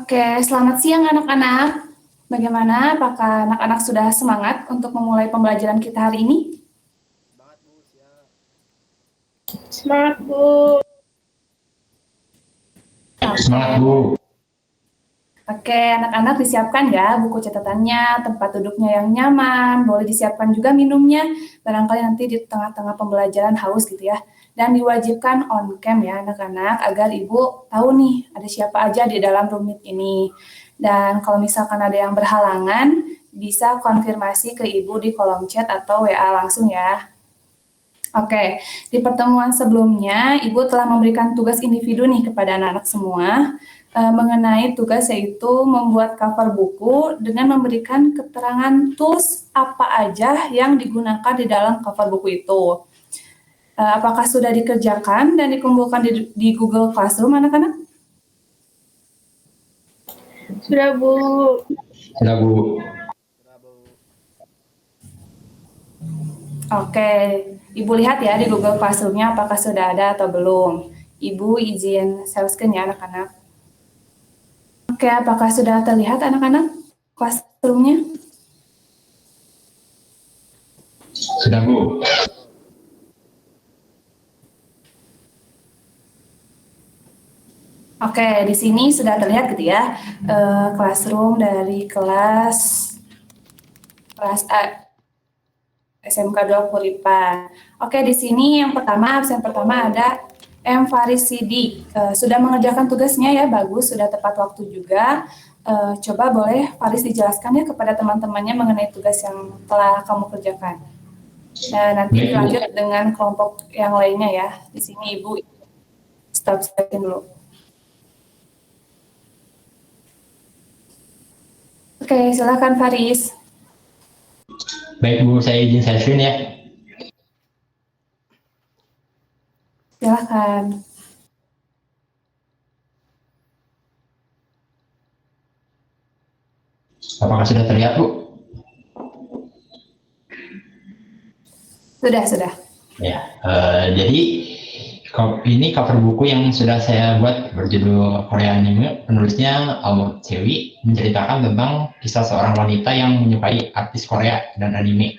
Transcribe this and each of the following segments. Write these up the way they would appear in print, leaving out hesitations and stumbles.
Oke, selamat siang anak-anak. Bagaimana? Apakah anak-anak sudah semangat untuk memulai pembelajaran kita hari ini? Semangat Bu, siap. Semangat Bu. Semangat Bu. Oke, anak-anak disiapkan ya buku catatannya, tempat duduknya yang nyaman, boleh disiapkan juga minumnya, barangkali nanti di tengah-tengah pembelajaran haus gitu ya. Dan diwajibkan on cam ya anak-anak, agar Ibu tahu nih ada siapa aja di dalam room meet ini. Dan kalau misalkan ada yang berhalangan, bisa konfirmasi ke Ibu di kolom chat atau WA langsung ya. Oke, di pertemuan sebelumnya, Ibu telah memberikan tugas individu nih kepada anak-anak semua mengenai tugas yaitu membuat cover buku dengan memberikan keterangan tools apa aja yang digunakan di dalam cover buku itu. Apakah sudah dikerjakan dan dikumpulkan di Google Classroom, anak-anak? Sudah Bu. Sudah Bu. Oke, Ibu lihat ya di Google Classroom-nya apakah sudah ada atau belum. Ibu izin share screen ya anak-anak. Oke, apakah sudah terlihat anak-anak classroom-nya? Sudah Bu. Oke, di sini sudah terlihat gitu ya, classroom dari kelas A, SMK 20 IPA. Oke, di sini yang pertama, absen pertama ada M. Faris Sidi. Sudah mengerjakan tugasnya ya, bagus, sudah tepat waktu juga. Coba boleh Faris dijelaskan ya kepada teman-temannya mengenai tugas yang telah kamu kerjakan. Dan nanti dilanjut dengan kelompok yang lainnya ya. Di sini Ibu stop screen dulu. Oke, silakan Faris. Baik Bu, saya izin share screen ya. Silakan. Apakah sudah terlihat Bu? Sudah. Ya, jadi ini cover buku yang sudah saya buat berjudul Korea Anime. Penulisnya Almond Sewi, menceritakan tentang kisah seorang wanita yang menyukai artis Korea dan anime.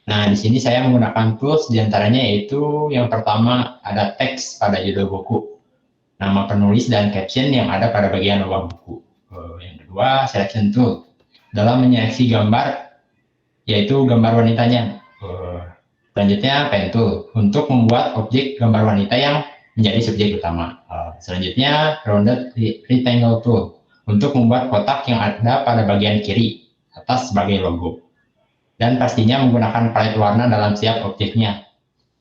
Nah, di sini saya menggunakan tools diantaranya yaitu yang pertama ada teks pada judul buku, nama penulis dan caption yang ada pada bagian bawah buku. Yang kedua, selection tool dalam menyeleksi gambar, yaitu gambar wanitanya. Selanjutnya, pen tool untuk membuat objek gambar wanita yang menjadi subjek utama. Selanjutnya, rounded rectangle tool untuk membuat kotak yang ada pada bagian kiri atas sebagai logo. Dan pastinya menggunakan palet warna dalam setiap objeknya.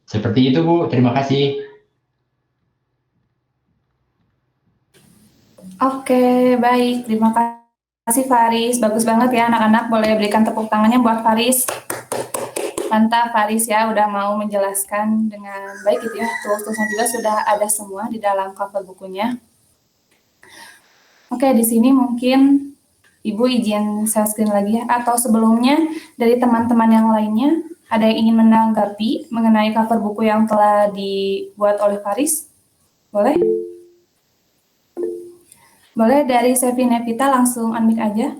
Seperti itu Bu, terima kasih. Oke, baik. Terima kasih Faris. Bagus banget ya anak-anak. Boleh berikan tepuk tangannya buat Faris. Mantap Faris ya, udah mau menjelaskan dengan baik gitu ya. Tools-toolsnya juga sudah ada semua di dalam cover bukunya. Oke, di sini mungkin Ibu izin share screen lagi ya. Atau sebelumnya dari teman-teman yang lainnya, ada yang ingin menanggapi mengenai cover buku yang telah dibuat oleh Faris? Boleh? Boleh dari Sevi Nevita langsung unmute aja.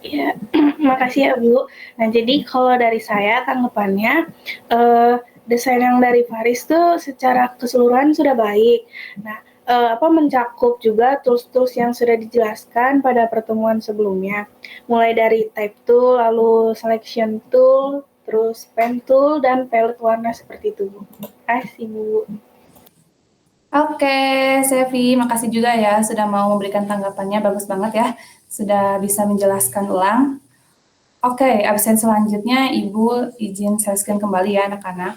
Ya, makasih ya Bu. Nah, jadi kalau dari saya tanggapannya, desain yang dari Faris tuh secara keseluruhan sudah baik. Nah, mencakup juga tools-tools yang sudah dijelaskan pada pertemuan sebelumnya. Mulai dari type tool, lalu selection tool, terus pen tool, dan palette warna seperti itu Bu. Terima kasih Bu. Oke, Sevi, makasih juga ya sudah mau memberikan tanggapannya, bagus banget ya, sudah bisa menjelaskan ulang. Oke, absen selanjutnya Ibu izin share screen kembali ya anak-anak.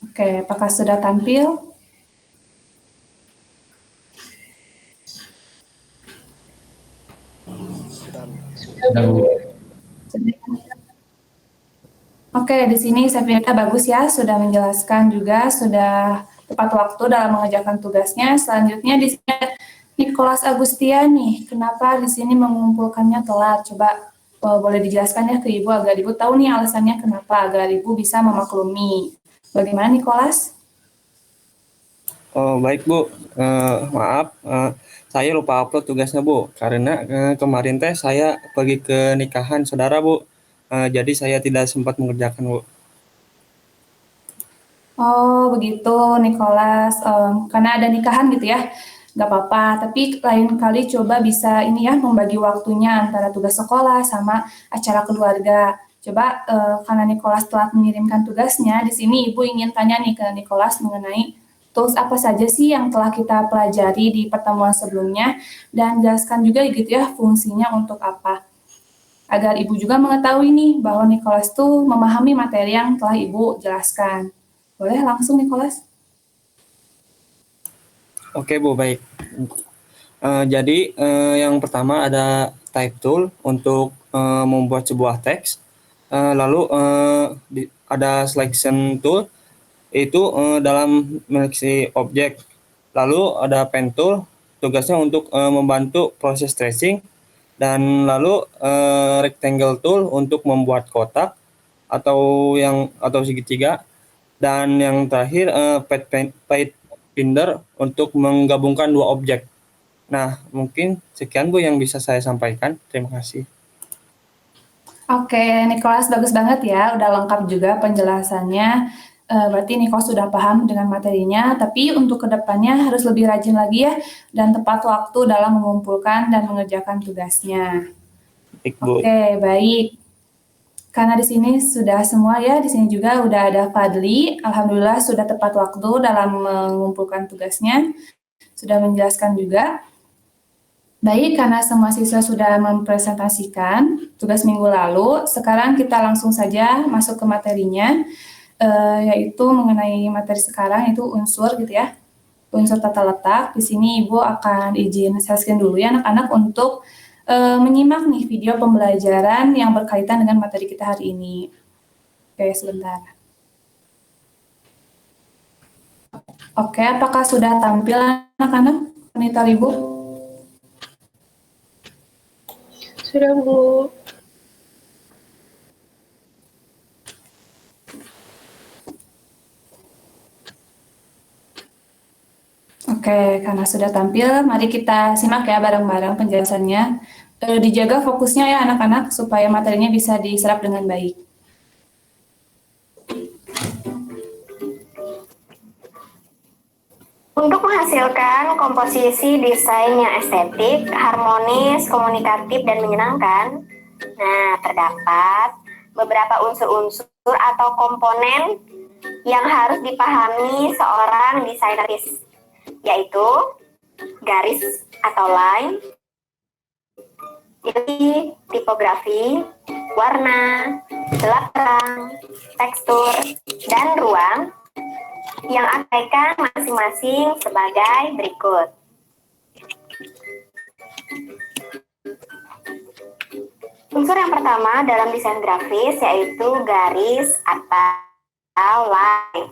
Oke, apakah sudah tampil? Sudah Bu. Oke, di sini Sevieta bagus ya, sudah menjelaskan juga, sudah tepat waktu dalam mengerjakan tugasnya. Selanjutnya di sini Nicholas Agustian nih, kenapa di sini mengumpulkannya telat? Coba boleh dijelaskan ya ke Ibu agar Ibu tahu nih alasannya kenapa, agar Ibu bisa memaklumi. Bagaimana Nicholas? Oh, baik Bu. Maaf, saya lupa upload tugasnya Bu. Karena kemarin teh saya pergi ke nikahan saudara Bu. Jadi saya tidak sempat mengerjakan Bu. Oh, begitu, Nicholas. Karena ada nikahan gitu ya, nggak apa-apa. Tapi lain kali coba bisa ini ya, membagi waktunya antara tugas sekolah sama acara keluarga. Coba karena Nicholas telah mengirimkan tugasnya, di sini Ibu ingin tanya nih ke Nicholas mengenai tools apa saja sih yang telah kita pelajari di pertemuan sebelumnya, dan jelaskan juga gitu ya fungsinya untuk apa. Agar Ibu juga mengetahui nih bahwa Nicholas tuh memahami materi yang telah Ibu jelaskan. Boleh langsung, Nicholas? Oke Bu, baik. Jadi yang pertama ada type tool untuk membuat sebuah teks. Lalu ada selection tool itu dalam menyeleksi objek. Lalu ada pen tool, tugasnya untuk membantu proses tracing. Dan lalu rectangle tool untuk membuat kotak atau segitiga. Dan yang terakhir path finder untuk menggabungkan dua objek. Nah, mungkin sekian Bu yang bisa saya sampaikan. Terima kasih. Oke, Nicholas, bagus banget ya. Udah lengkap juga penjelasannya. Berarti Nicholas sudah paham dengan materinya, tapi untuk kedepannya harus lebih rajin lagi ya, dan tepat waktu dalam mengumpulkan dan mengerjakan tugasnya. Baik Bu. Oke, baik. Karena di sini sudah semua ya, di sini juga udah ada Fadli. Alhamdulillah sudah tepat waktu dalam mengumpulkan tugasnya, sudah menjelaskan juga. Baik, karena semua siswa sudah mempresentasikan tugas minggu lalu, sekarang kita langsung saja masuk ke materinya, yaitu mengenai materi sekarang, yaitu unsur gitu ya, unsur tata letak. Di sini Ibu akan izin share screen dulu ya anak-anak untuk menyimak nih video pembelajaran yang berkaitan dengan materi kita hari ini. Oke, sebentar. Oke, apakah sudah tampil anak-anak? Monitor Ibu? Sudah, Bu. Oke, karena sudah tampil, mari kita simak ya bareng-bareng penjelasannya. Dijaga fokusnya ya anak-anak, supaya materinya bisa diserap dengan baik. Untuk menghasilkan komposisi desain yang estetik, harmonis, komunikatif, dan menyenangkan, terdapat beberapa unsur-unsur atau komponen yang harus dipahami seorang desainer, yaitu garis atau line, tipografi, warna, gelap terang, tekstur, dan ruang yang akan masing-masing sebagai berikut. Unsur yang pertama dalam desain grafis yaitu garis atau line.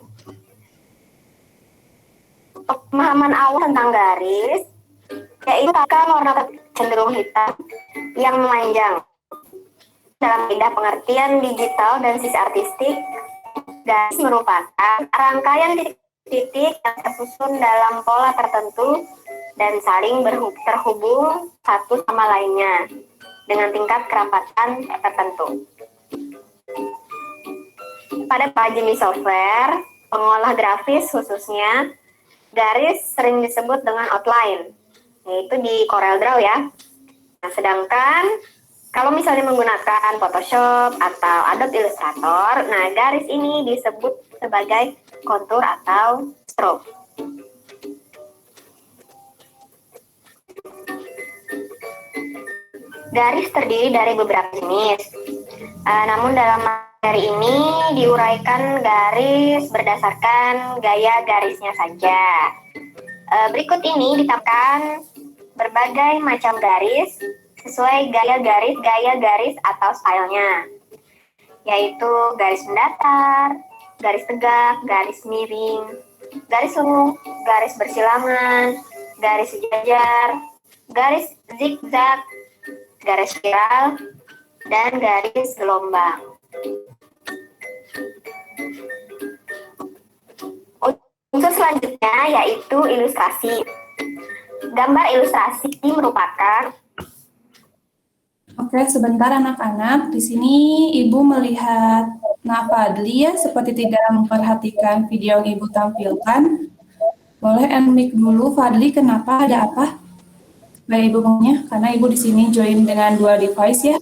Pemahaman awal tentang garis yaitu warna cenderung hitam yang memanjang. Dalam kaidah pengertian digital dan sisi artistik, garis merupakan rangkaian titik-titik yang tersusun dalam pola tertentu dan saling terhubung satu sama lainnya dengan tingkat kerapatan tertentu. Pada jenis software pengolah grafis khususnya, garis sering disebut dengan outline, yaitu di CorelDRAW ya. Nah, sedangkan kalau misalnya menggunakan Photoshop atau Adobe Illustrator, nah garis ini disebut sebagai kontur atau stroke. Garis terdiri dari beberapa jenis. Namun dalam materi ini diuraikan garis berdasarkan gaya garisnya saja. Berikut ini ditambahkan berbagai macam garis sesuai gaya garis atau stylenya, yaitu garis mendatar, garis tegak, garis miring, garis lurus, garis bersilangan, garis sejajar, garis zigzag, garis spiral, dan garis gelombang. Unsur selanjutnya yaitu ilustrasi. Gambar ilustrasi merupakan. Oke, sebentar anak-anak. Di sini Ibu melihat Fadli ya, seperti tidak memperhatikan video yang Ibu tampilkan. Boleh unmute dulu, Fadli. Kenapa? Ada apa? Baik, Ibu maunya, karena Ibu di sini join dengan dua device ya.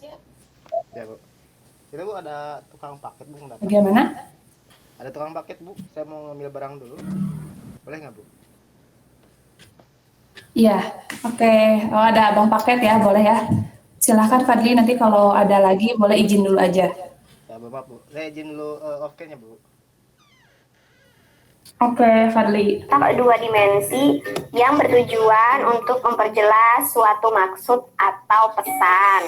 Ya, Bu. Itu, Bu, ada tukang paket, Bu, datang. Bagaimana? Ada tukang paket, Bu. Saya mau ngambil barang dulu. Boleh nggak, Bu? Iya, oke. Oh, ada abang paket ya, boleh ya. Silahkan Fadli, nanti kalau ada lagi boleh izin dulu aja. Ya, Bapak, Bu. Saya izin dulu off-cam-nya, Bu. Oke, Fadli. Dua dimensi yang bertujuan untuk memperjelas suatu maksud atau pesan.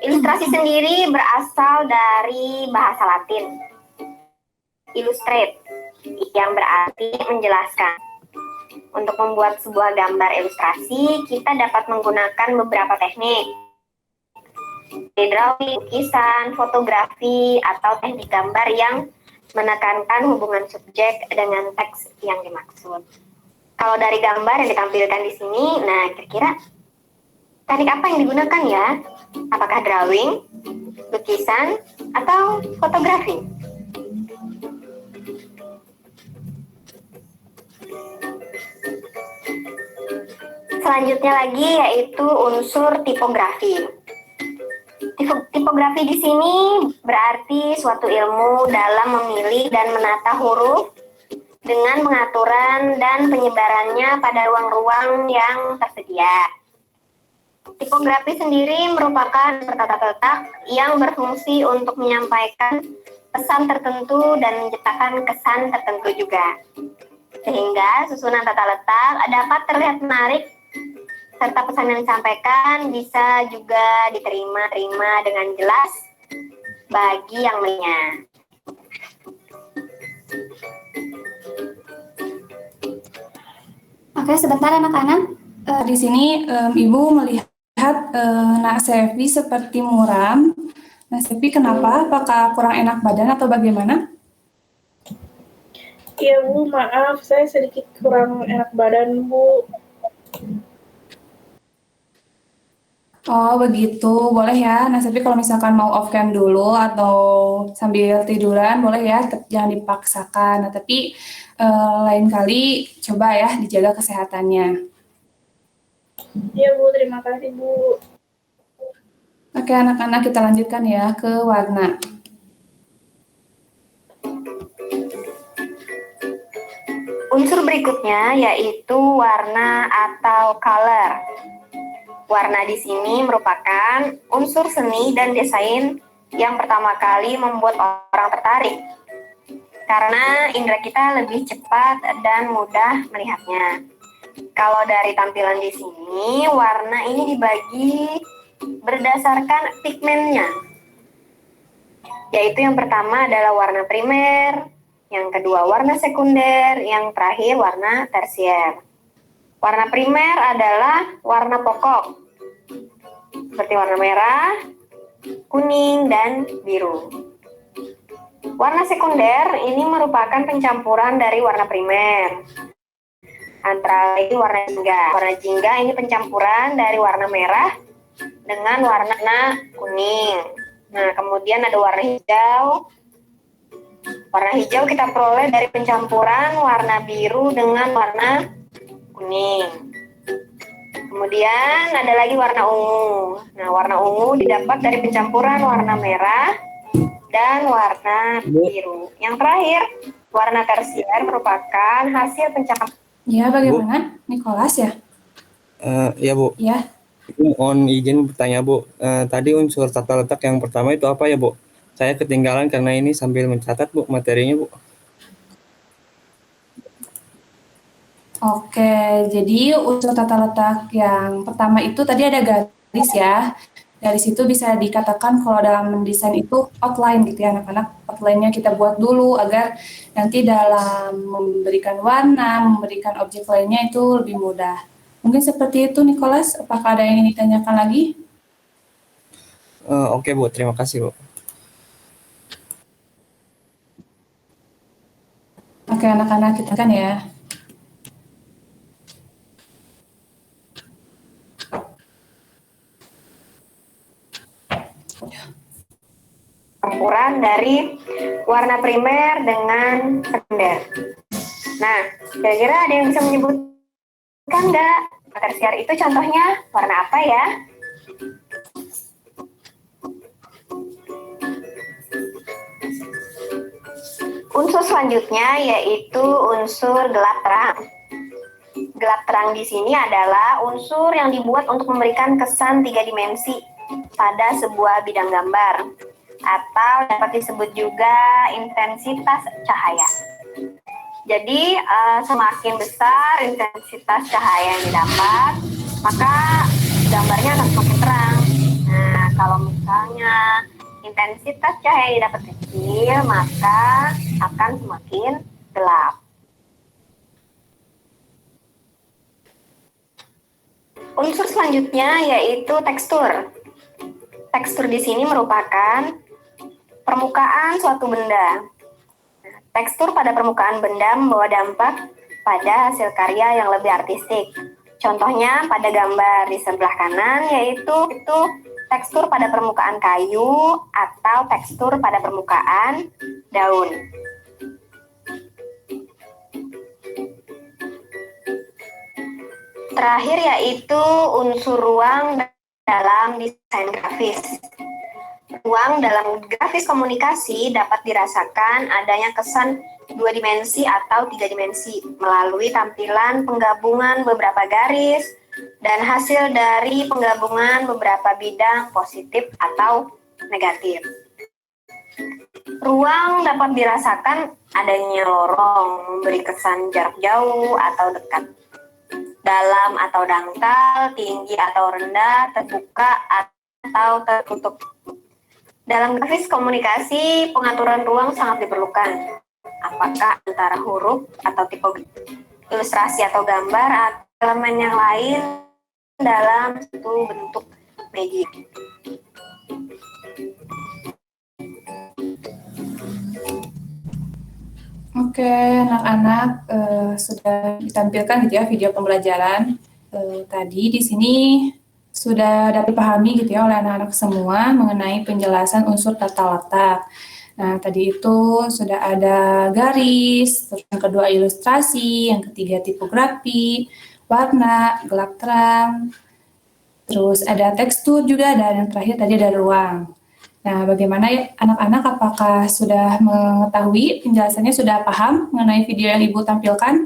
Ilustrasi sendiri berasal dari bahasa Latin, illustrate, yang berarti menjelaskan. Untuk membuat sebuah gambar ilustrasi, kita dapat menggunakan beberapa teknik. Drawing, lukisan, fotografi, atau teknik gambar yang menekankan hubungan subjek dengan teks yang dimaksud. Kalau dari gambar yang ditampilkan di sini, nah kira-kira teknik apa yang digunakan ya? Apakah drawing, lukisan, atau fotografi? Selanjutnya lagi yaitu unsur tipografi. Tipografi di sini berarti suatu ilmu dalam memilih dan menata huruf dengan pengaturan dan penyebarannya pada ruang-ruang yang tersedia. Tipografi sendiri merupakan tata letak yang berfungsi untuk menyampaikan pesan tertentu dan menciptakan kesan tertentu juga. Sehingga susunan tata letak dapat terlihat menarik serta pesan yang disampaikan bisa juga diterima dengan jelas bagi yang melihatnya. Oke, sebentar anak-anak. Di sini Ibu melihat Nak Sevi seperti muram. Nak Sevi kenapa? Apakah kurang enak badan atau bagaimana? Iya Bu, maaf saya sedikit kurang enak badan Bu. Oh begitu, boleh ya. Nah, tapi kalau misalkan mau off cam dulu atau sambil tiduran, boleh ya, jangan dipaksakan. Nah, tapi lain kali coba ya dijaga kesehatannya. Iya Bu, terima kasih Bu. Oke, anak-anak kita lanjutkan ya ke warna. Unsur berikutnya yaitu warna atau color. Warna di sini merupakan unsur seni dan desain yang pertama kali membuat orang tertarik. Karena indera kita lebih cepat dan mudah melihatnya. Kalau dari tampilan di sini, warna ini dibagi berdasarkan pigmennya. Yaitu yang pertama adalah warna primer, yang kedua warna sekunder, yang terakhir warna tersier. Warna primer adalah warna pokok, seperti warna merah, kuning, dan biru. Warna sekunder ini merupakan pencampuran dari warna primer. Antara lain warna jingga. Warna jingga ini pencampuran dari warna merah dengan warna kuning. Nah, kemudian ada warna hijau. Warna hijau kita peroleh dari pencampuran warna biru dengan warna kuning. Kemudian ada lagi warna ungu. Nah, warna ungu didapat dari pencampuran warna merah dan warna biru. Yang terakhir, warna tersier merupakan hasil pencampuran. Ya, bagaimana? Nicholas ya? Ya Bu, Ya. Ibu mohon izin bertanya Bu. Tadi unsur tata letak yang pertama itu apa ya Bu? Saya ketinggalan karena ini sambil mencatat Bu materinya Bu. Oke, jadi unsur tata letak yang pertama itu tadi ada garis ya. Garis itu bisa dikatakan kalau dalam mendesain itu outline gitu ya anak-anak. Outline-nya kita buat dulu agar nanti dalam memberikan warna, memberikan objek lainnya itu lebih mudah. Mungkin seperti itu Nicholas, apakah ada yang ingin ditanyakan lagi? Oke Bu, terima kasih Bu. Oke, anak-anak kita kan ya. Campuran dari warna primer dengan sekunder. Nah, kira-kira ada yang bisa menyebutkan nggak? Tersier itu contohnya warna apa ya? Unsur selanjutnya yaitu unsur gelap terang. Gelap terang di sini adalah unsur yang dibuat untuk memberikan kesan 3 dimensi pada sebuah bidang gambar, atau dapat disebut juga intensitas cahaya. Jadi semakin besar intensitas cahaya yang didapat, maka gambarnya akan semakin terang. Nah, kalau misalnya intensitas cahaya yang didapat kecil, maka akan semakin gelap. Unsur selanjutnya yaitu tekstur. Tekstur di sini merupakan permukaan suatu benda. Tekstur pada permukaan benda membawa dampak pada hasil karya yang lebih artistik. Contohnya pada gambar di sebelah kanan yaitu tekstur pada permukaan kayu atau tekstur pada permukaan daun. Terakhir yaitu unsur ruang dalam desain grafis. Ruang dalam grafis komunikasi dapat dirasakan adanya kesan 2 dimensi atau 3 dimensi melalui tampilan penggabungan beberapa garis dan hasil dari penggabungan beberapa bidang positif atau negatif. Ruang dapat dirasakan adanya lorong, memberi kesan jarak jauh atau dekat, dalam atau dangkal, tinggi atau rendah, terbuka atau tertutup. Dalam grafis komunikasi, pengaturan ruang sangat diperlukan. Apakah antara huruf atau tipografi, ilustrasi atau gambar, atau elemen yang lain dalam satu bentuk media. Oke, anak-anak sudah ditampilkan gitu ya video pembelajaran tadi di sini sudah dapat dipahami gitu ya oleh anak-anak semua mengenai penjelasan unsur tata letak. Nah, tadi itu sudah ada garis, terus yang kedua ilustrasi, yang ketiga tipografi, warna, gelap terang, terus ada tekstur juga, dan yang terakhir tadi ada ruang. Nah, bagaimana ya anak-anak, apakah sudah mengetahui penjelasannya, sudah paham mengenai video yang Ibu tampilkan?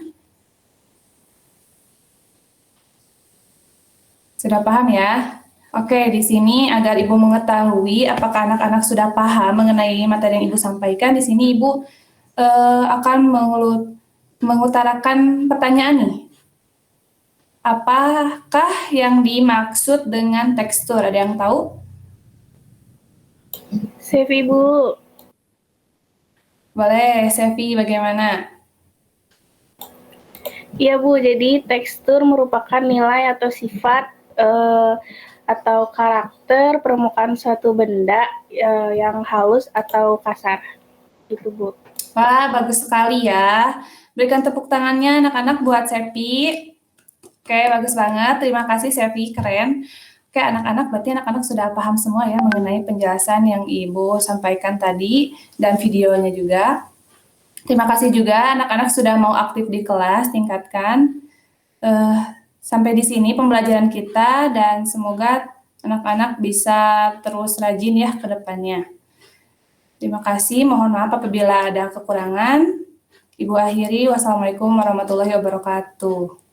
Sudah paham ya? Oke, di sini agar Ibu mengetahui apakah anak-anak sudah paham mengenai materi yang Ibu sampaikan, di sini Ibu akan mengutarakan pertanyaan nih. Apakah yang dimaksud dengan tekstur? Ada yang tahu? Sevi, Bu. Boleh, Sevi, bagaimana? Iya, Bu. Jadi tekstur merupakan nilai atau sifat atau karakter permukaan suatu benda yang halus atau kasar. Gitu, Bu. Wah, bagus sekali ya. Berikan tepuk tangannya anak-anak buat Sevi. Oke, bagus banget. Terima kasih Sevi, keren. Oke, anak-anak, berarti anak-anak sudah paham semua ya mengenai penjelasan yang Ibu sampaikan tadi dan videonya juga. Terima kasih juga anak-anak sudah mau aktif di kelas, tingkatkan. Sampai di sini pembelajaran kita dan semoga anak-anak bisa terus rajin ya ke depannya. Terima kasih, mohon maaf apabila ada kekurangan. Ibu akhiri, wassalamualaikum warahmatullahi wabarakatuh.